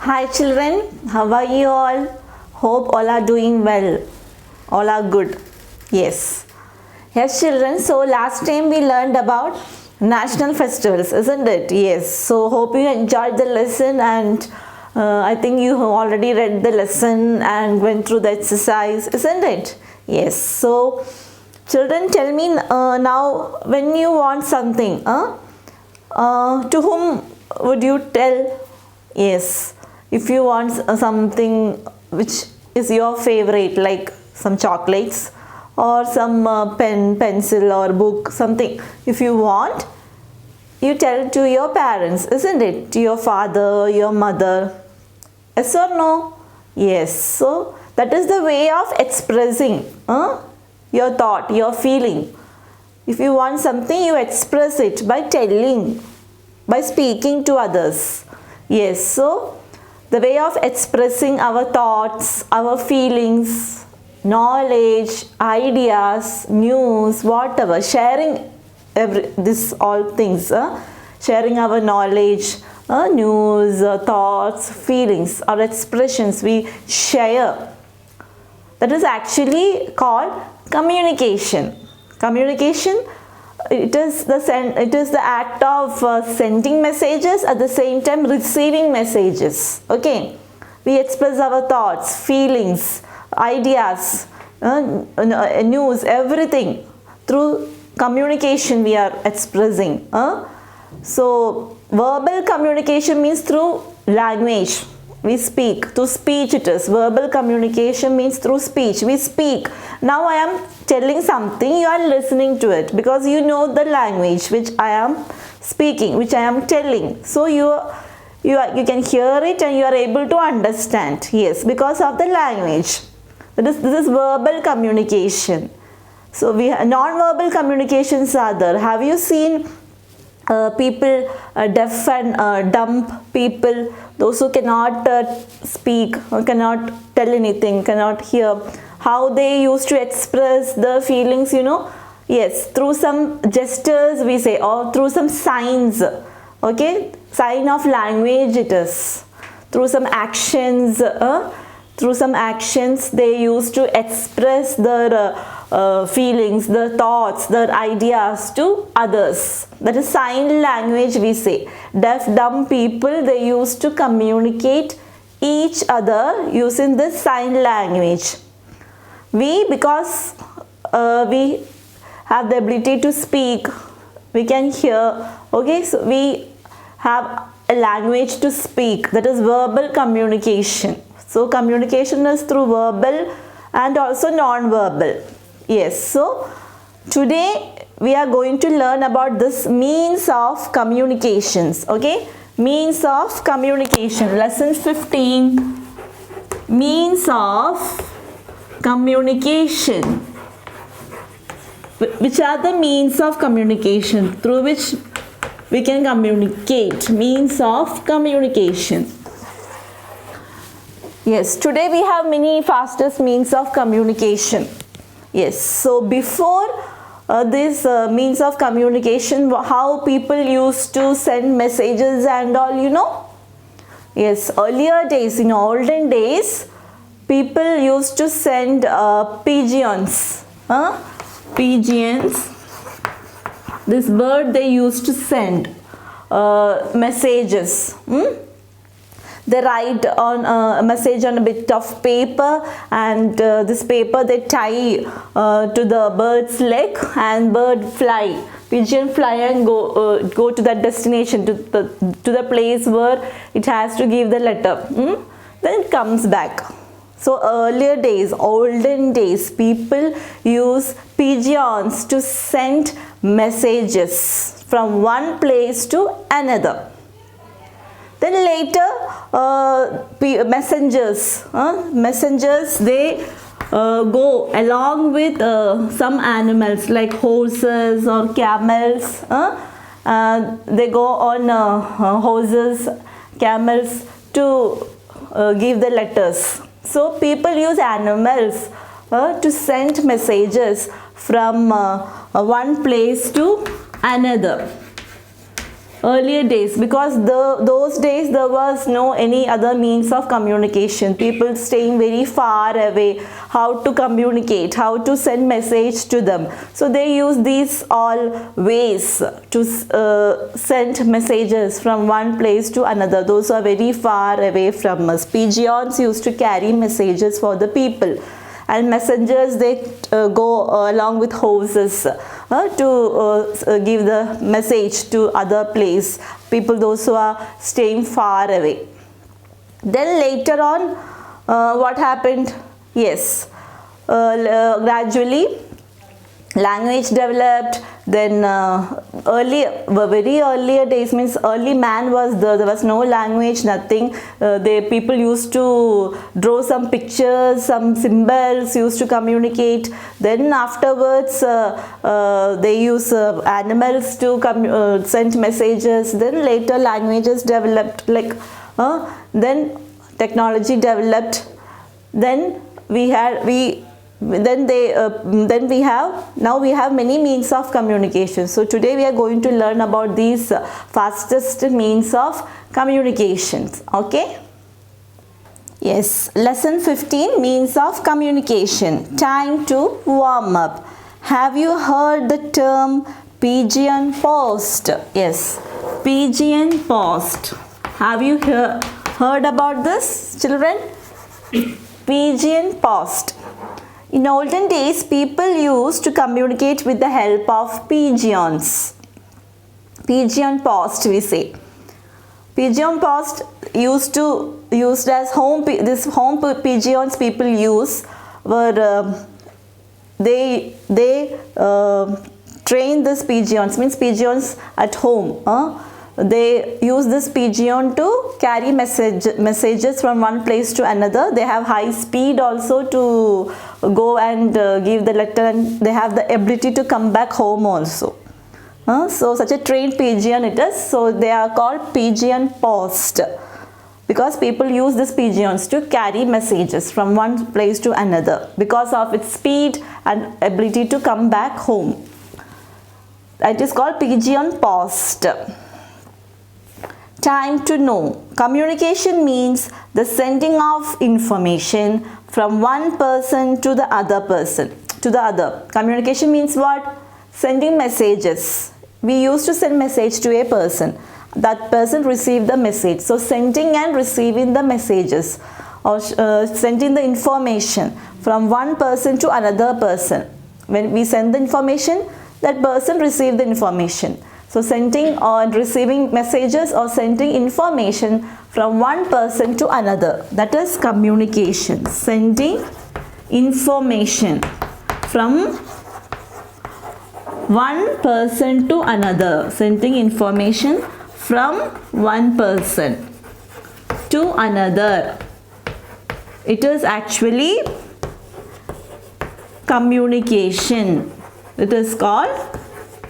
Hi children, how are you all? Hope all are doing well. All are good. Yes. Yes children, so last time we learned about national festivals, isn't it? Yes. So hope you enjoyed the lesson and I think you have already read the lesson and went through the exercise, isn't it? Yes. So children, tell me now when you want something, to whom would you tell? Yes, if you want something which is your favorite, like some chocolates or some pen, pencil or book, something. If you want, you tell to your parents, isn't it? To your father, your mother. Yes or no? Yes. So that is the way of expressing your thought, your feeling. If you want something, you express it by telling, by speaking to others. Yes, so the way of expressing our thoughts, our feelings, knowledge, ideas, news, whatever, sharing this all things, sharing our knowledge, news, thoughts, feelings, our expressions we share. That is actually called communication. Communication, it is the act of sending messages, at the same time receiving messages. Okay, we express our thoughts, feelings, ideas, news, everything through communication we are expressing. So verbal communication means through language. We speak, through speech it is. Verbal communication means through speech. We speak. Now I am telling something, you are listening to it because you know the language which I am speaking, which I am telling. So you can hear it and you are able to understand. Yes, because of the language. This is verbal communication. So we have non-verbal communications are there. Have you seen people, deaf and dumb people, those who cannot speak or cannot tell anything, cannot hear, how they used to express the feelings, yes, through some gestures we say, or through some signs, okay, sign of language it is, through some actions, they used to express their feelings, their thoughts, their ideas to others. That is sign language we say. Deaf, dumb people, they used to communicate each other using this sign language. Because we have the ability to speak, we can hear, okay, so we have a language to speak, that is verbal communication. So communication is through verbal and also non-verbal. Yes, so today we are going to learn about this means of communications. Okay, means of communication. Lesson 15. Means of communication. Which are the means of communication through which we can communicate? Means of communication. Yes, today we have many fastest means of communication. Yes, so before this means of communication, how people used to send messages and all, Yes, earlier days, in olden days, people used to send pigeons. Pigeons. This bird they used to send messages. They write on a message on a bit of paper, and this paper they tie to the bird's leg, and bird fly, pigeon fly and go to that destination, to the place where it has to give the letter. Then it comes back. So earlier days, olden days, people use pigeons to send messages from one place to another. Then later, messengers they go along with some animals like horses or camels. They go on horses, camels to give the letters. So people use animals to send messages from one place to another. Earlier days, because those days there was no any other means of communication. People staying very far away, how to communicate, how to send message to them. So they use these all ways to send messages from one place to another. Those are very far away from us. Pigeons used to carry messages for the people, and messengers, they go along with horses to give the message to other place, people those who are staying far away. Then later on, what happened? Yes, gradually language developed. Then very earlier days, means early man was there was no language, nothing. People used to draw some pictures, some symbols, used to communicate. Then afterwards they use animals to send messages. Then later languages developed, like then technology developed. Then we have now we have many means of communication. So today we are going to learn about these fastest means of communications. Okay, yes, lesson 15, means of communication. Time to warm up. Have you heard the term pigeon post? Yes, pigeon post. Have you heard about this, children? Pigeon post. In olden days, people used to communicate with the help of pigeons. Pigeon post, we say. Pigeon post used as home pigeons people use were they train these pigeons, means pigeons at home. They use this pigeon to carry messages from one place to another. They have high speed also to go and give the letter, and they have the ability to come back home also. So such a trained pigeon it is. So they are called pigeon post, because people use these pigeons to carry messages from one place to another because of its speed and ability to come back home. It is called pigeon post. Time to know. Communication means the sending of information from one person to the other person. Communication means what? Sending messages. We used to send message to a person. That person received the message. So sending and receiving the messages, or sending the information from one person to another person. When we send the information, that person received the information. So sending or receiving messages or sending information from one person to another, that is communication. Sending information from one person to another. Sending information from one person to another. It is actually communication. It is called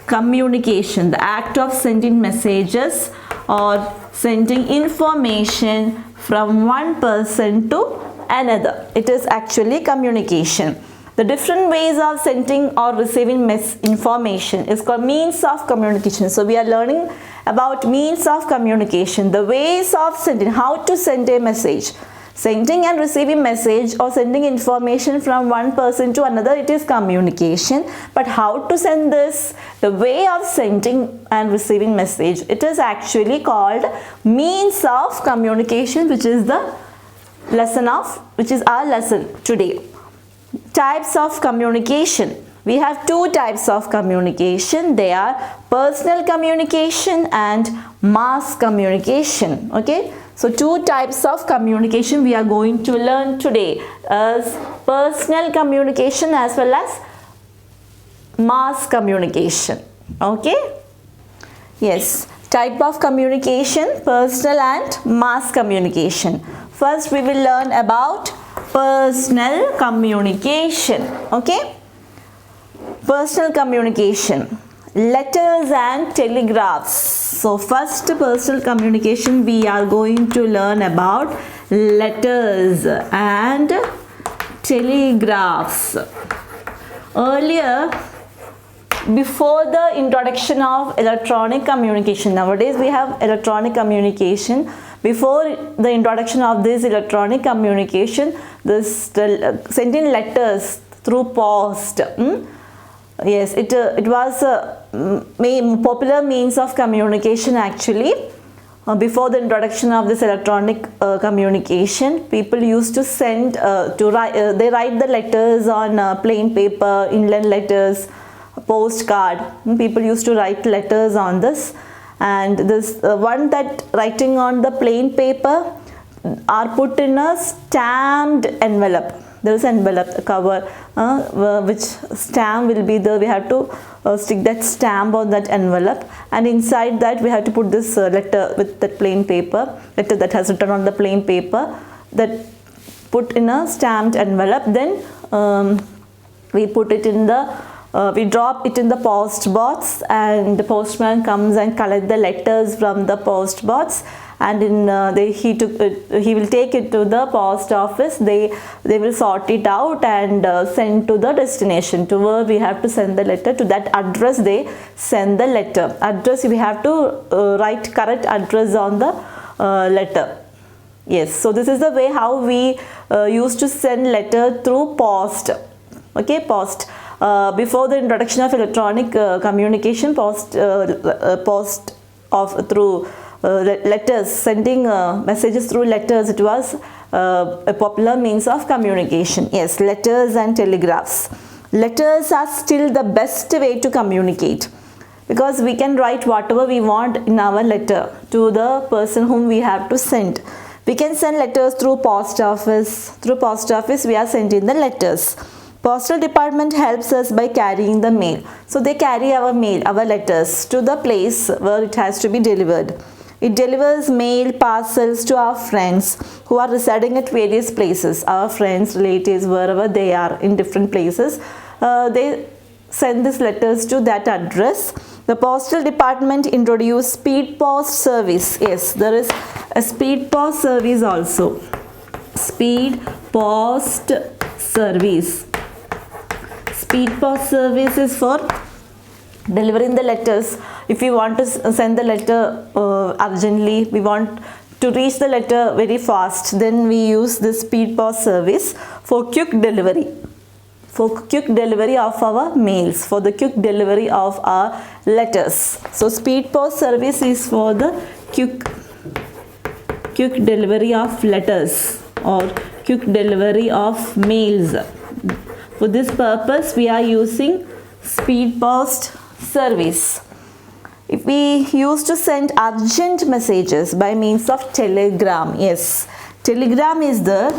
communication, the act of sending messages or sending information from one person to another. It is actually communication. The different ways of sending or receiving information is called means of communication. So we are learning about means of communication, the ways of sending, how to send a message. Sending and receiving message or sending information from one person to another, it is communication. But how to send this, the way of sending and receiving message, it is actually called means of communication, which is our lesson today. Types of communication. We have two types of communication. They are personal communication and mass communication. Okay. So two types of communication we are going to learn today, as personal communication as well as mass communication. Okay. Yes. Type of communication, personal and mass communication. First we will learn about personal communication. Okay. Personal communication. Letters and telegraphs. So first, personal communication, we are going to learn about letters and telegraphs. Earlier before the introduction of electronic communication. Nowadays we have electronic communication. Before the introduction of this electronic communication, sending letters through post. Yes, it was a popular means of communication actually. Before the introduction of this electronic communication, people used to send they write the letters on plain paper, inland letters, postcard. People used to write letters on this, and this one that writing on the plain paper are put in a stamped envelope. There is an envelope, a cover, which stamp will be there. We have to stick that stamp on that envelope, and inside that we have to put this letter with that plain paper, letter that has written on the plain paper, that put in a stamped envelope. Then we put it in the we drop it in the post box, and the postman comes and collect the letters from the post box, and he will take it to the post office. They will sort it out and send to the destination, to where we have to send the letter. To that address they send the letter. Address, we have to write correct address on the letter. Yes, so this is the way how we used to send letter through post. Okay, post. Before the introduction of electronic communication, through letters, sending messages through letters, it was a popular means of communication. Yes, letters and telegraphs. Letters are still the best way to communicate, because we can write whatever we want in our letter to the person whom we have to send. We can send letters through post office. Through post office we are sending the letters. Postal department helps us by carrying the mail. So they carry our mail, our letters, to the place where it has to be delivered. It delivers mail parcels to our friends who are residing at various places. Our friends, relatives, wherever they are in different places, they send these letters to that address. The postal department introduced speed post service. Yes, there is a speed post service also. Speed post service. Speed post service is for delivering the letters. If we want to send the letter urgently, we want to reach the letter very fast, then we use this speed post service for quick delivery. For quick delivery of our mails, for the quick delivery of our letters. So speed post service is for the quick delivery of letters or quick delivery of mails. For this purpose we are using speed post service. If we used to send urgent messages by means of telegram, yes, telegram is there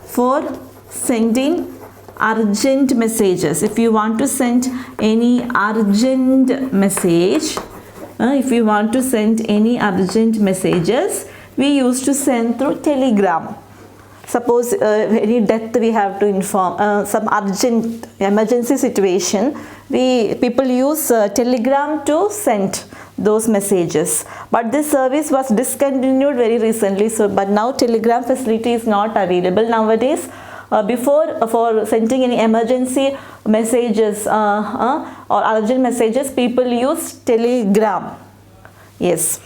for sending urgent messages. If you want to send any urgent message, we used to send through telegram. Suppose any death we have to inform, some urgent emergency situation, people use telegram to send those messages. But this service was discontinued very recently. But now telegram facility is not available nowadays. Before, for sending any emergency messages or urgent messages, people use telegram. Yes.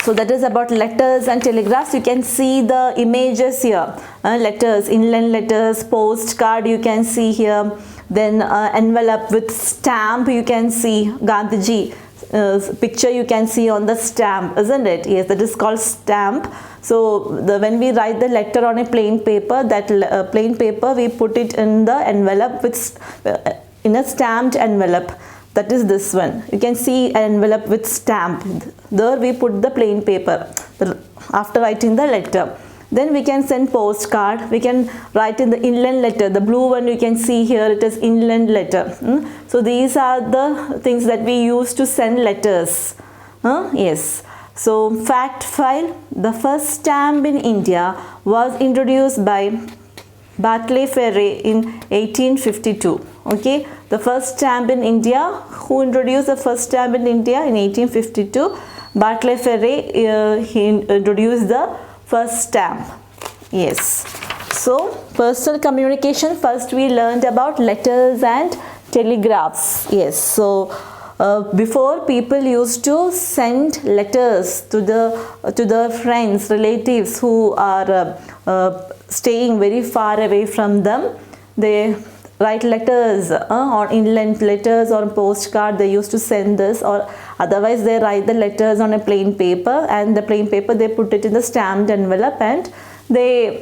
So that is about letters and telegraphs. You can see the images here. Letters, inland letters, postcard you can see here. Then envelope with stamp you can see. Gandhiji picture you can see on the stamp, isn't it? Yes, that is called stamp. So when we write the letter on a plain paper, that plain paper we put it in the envelope with in a stamped envelope. That is this one. You can see an envelope with stamp. There we put the plain paper after writing the letter. Then we can send postcard. We can write in the inland letter. The blue one you can see here, it is inland letter. So these are the things that we use to send letters. Yes. So fact file. The first stamp in India was introduced by Barclay Ferré in 1852. Okay, the first stamp in India. Who introduced the first stamp in India in 1852? Barclay Ferré. He introduced the first stamp. Yes. So personal communication. First we learned about letters and telegraphs. Yes, so before people used to send letters to the friends, relatives who are staying very far away from them. They write letters or inland letters or postcard. They used to send this, or otherwise they write the letters on a plain paper, and the plain paper they put it in the stamped envelope and they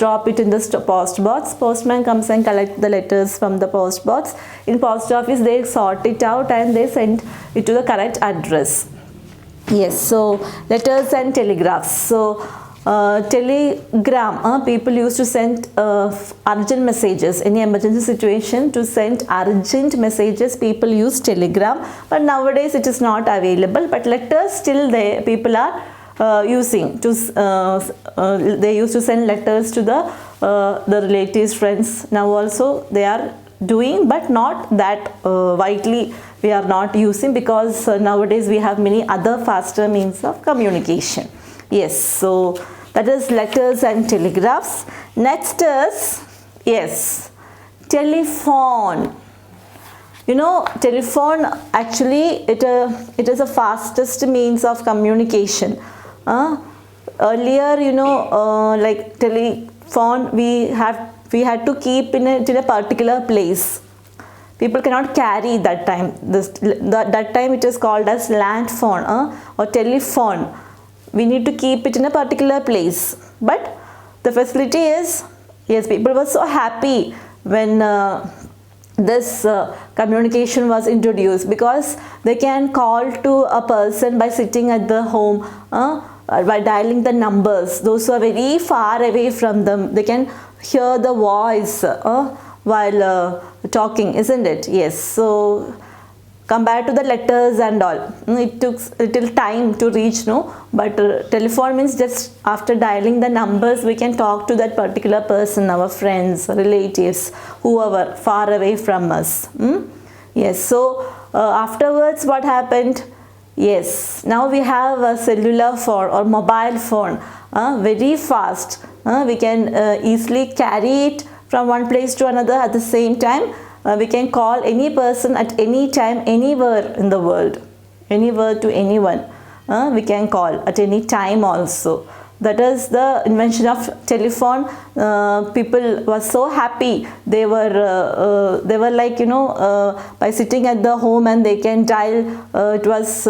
drop it in the post box. Postman comes and collect the letters from the post box. In post office they sort it out and they send it to the correct address. Yes, so letters and telegraphs. So telegram, people used to send urgent messages. Any emergency situation, to send urgent messages people use telegram, but nowadays it is not available. But letters still people are using to they used to send letters to the relatives, friends. Now also they are doing, but not that widely we are not using, because nowadays we have many other faster means of communication. Yes, so that is letters and telegraphs. Next is, yes, telephone. You know, telephone actually it is the fastest means of communication. Earlier, you know, like telephone, we had to keep in a particular place. People cannot carry that time. That time it is called as land phone or telephone. We need to keep it in a particular place. But the facility is, yes, people were so happy when this communication was introduced, because they can call to a person by sitting at the home, by dialing the numbers. Those who are very far away from them, they can hear the voice while talking, isn't it? Yes, so compared to the letters and all, it took little time to reach, no, but telephone means just after dialing the numbers we can talk to that particular person, our friends, relatives, whoever far away from us. Yes, so afterwards what happened? Yes, now we have a cellular phone or mobile phone, very fast. We can easily carry it from one place to another at the same time. We can call any person at any time, anywhere in the world, anywhere to anyone. We can call at any time also. That is the invention of telephone. People were so happy. They were like, you know, by sitting at the home and they can dial. It was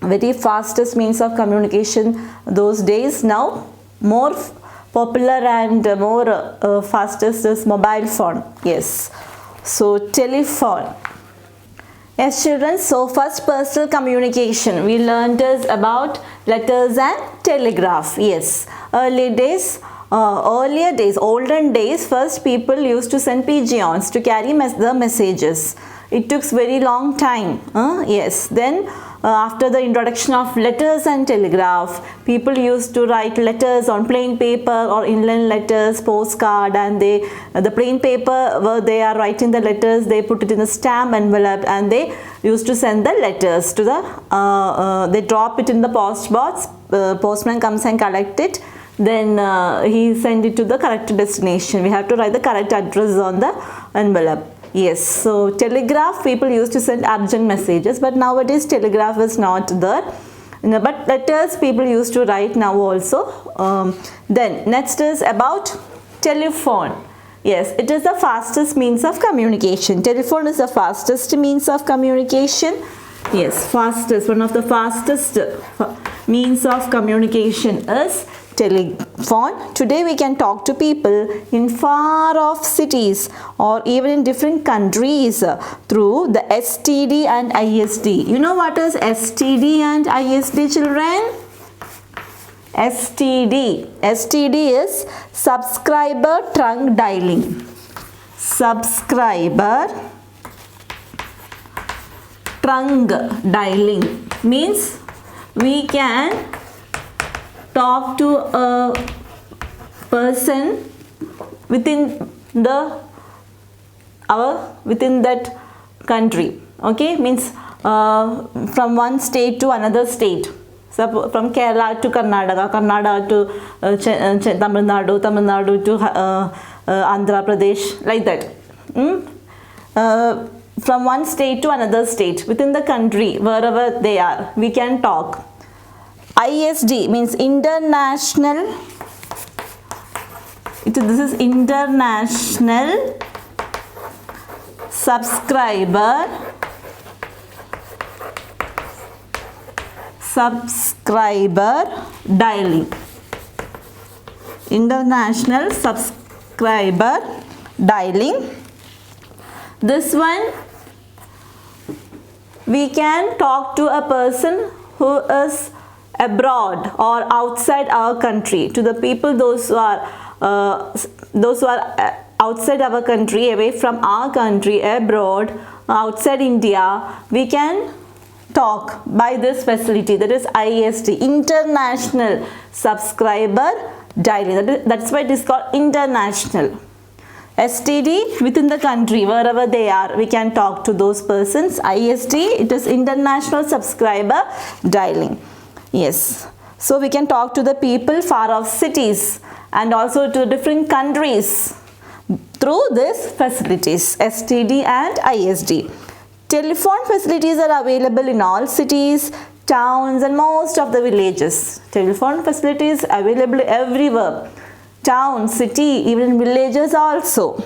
very fastest means of communication those days. Now more popular and more fastest is mobile phone. Yes, so telephone. Yes, children, so first personal communication we learned is about letters and telegraph. Yes, olden days, first people used to send pigeons to carry the messages. It took very long time. Yes, then after the introduction of letters and telegraph, people used to write letters on plain paper or inland letters, postcard, and the plain paper where they are writing the letters, they put it in a stamp envelope and they used to send the letters to the they drop it in the post box. Postman comes and collect it, then he send it to the correct destination. We have to write the correct address on the envelope. Yes, so telegraph, people used to send urgent messages, but nowadays telegraph is not there. But letters people used to write now also. Then next is about telephone. Yes, it is the fastest means of communication. Telephone is the fastest means of communication. Yes, fastest, one of the fastest means of communication is telephone. Today we can talk to people in far off cities or even in different countries through the STD and ISD. You know what is STD and ISD, children? STD is subscriber trunk dialing. Subscriber trunk dialing means we can talk to a person within that country. Okay, means from one state to another state. So from Kerala to Karnataka, Karnataka to Tamil Nadu to Andhra Pradesh, like that. from one state to another state within the country, wherever they are, we can talk. ISD means international. This is international subscriber dialing. International subscriber dialing. This one, we can talk to a person who is abroad or outside our country. To the people, those who are outside our country, away from our country, abroad, outside India, we can talk by this facility, that is ISD, international subscriber dialing. That's why it is called international. STD, within the country, wherever they are, we can talk to those persons. ISD, it is international subscriber dialing. Yes, so we can talk to the people far off cities and also to different countries through these facilities, STD and ISD. Telephone facilities are available in all cities, towns and most of the villages. Telephone facilities available everywhere. Town, city, even villages also.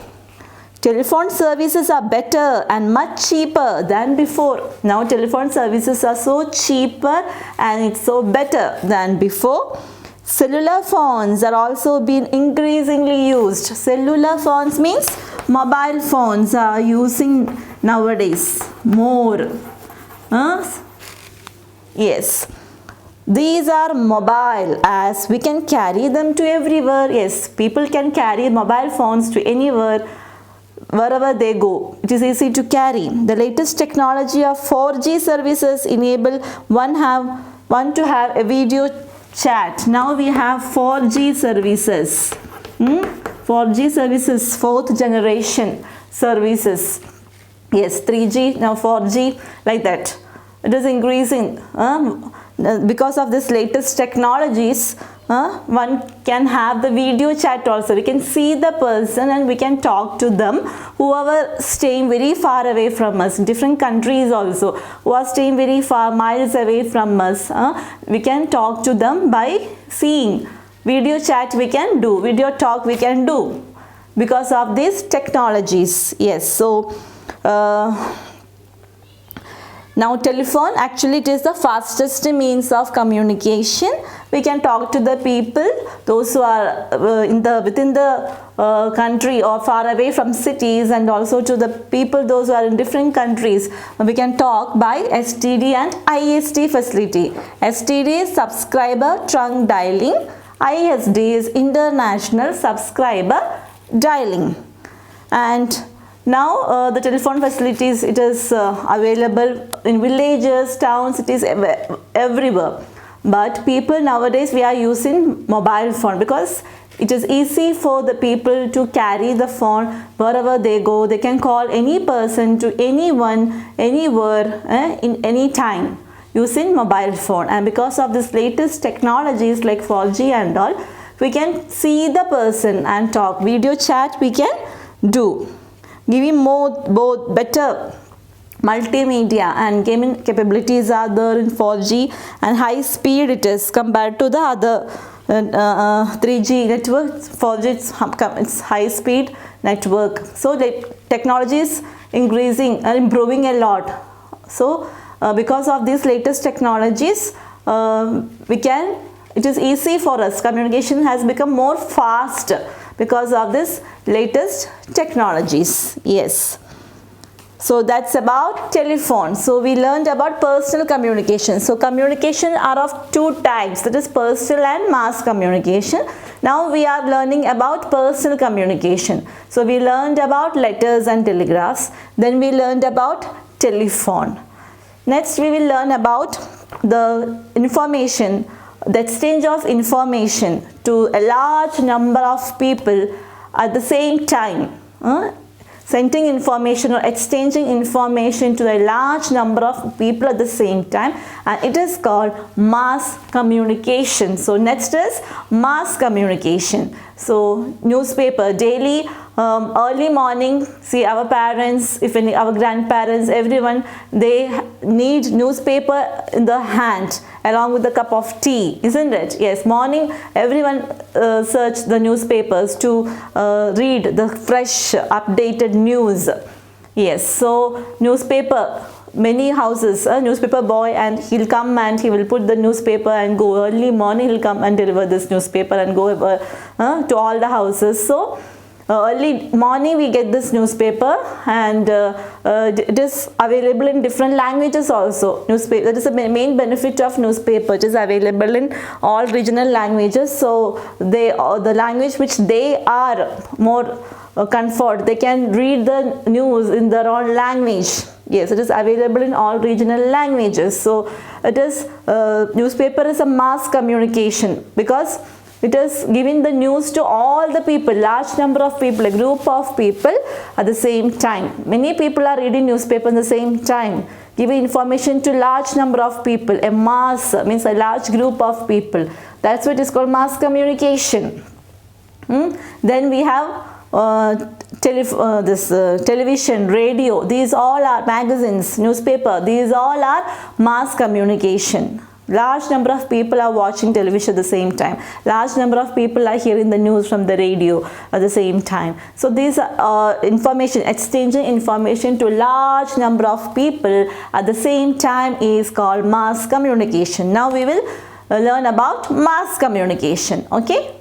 Telephone services are better and much cheaper than before. Now telephone services are so cheaper and it's so better than before. Cellular phones are also being increasingly used. Cellular phones means mobile phones are using nowadays more. Yes. These are mobile, as we can carry them to everywhere. Yes, people can carry mobile phones to anywhere, wherever they go. It is easy to carry. The latest technology of 4G services enable one to have a video chat. Now we have 4G services. 4G services, fourth generation services. Yes, 3G, now 4G, like that. It is increasing. Because of this latest technologies, one can have the video chat also. We can see the person and we can talk to them, whoever staying very far away from us, different countries also, who are staying very far, miles away from us. We can talk to them by seeing. Video chat we can do, video talk we can do because of these technologies. Yes, so now telephone, actually it is the fastest means of communication. We can talk to the people, those who are within the country or far away from cities, and also to the people those who are in different countries. We can talk by STD and ISD facility. STD is subscriber trunk dialing. ISD is international subscriber dialing. And now the telephone facilities, it is available in villages, towns, it is everywhere. But people nowadays, we are using mobile phone because it is easy for the people to carry the phone wherever they go. They can call any person to anyone, anywhere, in any time using mobile phone. And because of this latest technologies like 4G and all, we can see the person and talk. Video chat we can do. Giving both better multimedia and gaming capabilities are there in 4G, and high speed it is compared to the other 3G network. 4G it's high speed network. So the technology is increasing and improving a lot. So because of these latest technologies, it is easy for us. Communication has become more fast because of this latest technologies. Yes. So that's about telephone. So we learned about personal communication. So communication are of two types, that is personal and mass communication. Now we are learning about personal communication. So we learned about letters and telegraphs. Then we learned about telephone. Next we will learn about the information, the exchange of information to a large number of people at the same time. sending information or exchanging information to a large number of people at the same time, and it is called mass communication. So next is mass communication. So newspaper daily, early morning, see our parents, if any, our grandparents, everyone, they need newspaper in the hand along with a cup of tea, isn't it? Yes, morning everyone search the newspapers to read the fresh updated news. Yes, so newspaper, many houses, a newspaper boy, and he'll come and he will put the newspaper and go early morning, he'll come and deliver this newspaper and go to all the houses. So early morning we get this newspaper, and it is available in different languages also. Newspaper, that is the main benefit of newspaper. It is available in all regional languages, so they, the language which they are more comfort, they can read the news in their own language. Yes, it is available in all regional languages. So it is newspaper is a mass communication because it is giving the news to all the people, large number of people, a group of people at the same time. Many people are reading newspaper at the same time, giving information to large number of people. A mass means a large group of people. That's what is called mass communication. Then we have television, radio. These all are magazines, newspaper. These all are mass communication. Large number of people are watching television at the same time. Large number of people are hearing the news from the radio at the same time. So these are information, exchanging information to large number of people at the same time is called mass communication. Now we will learn about mass communication. Okay.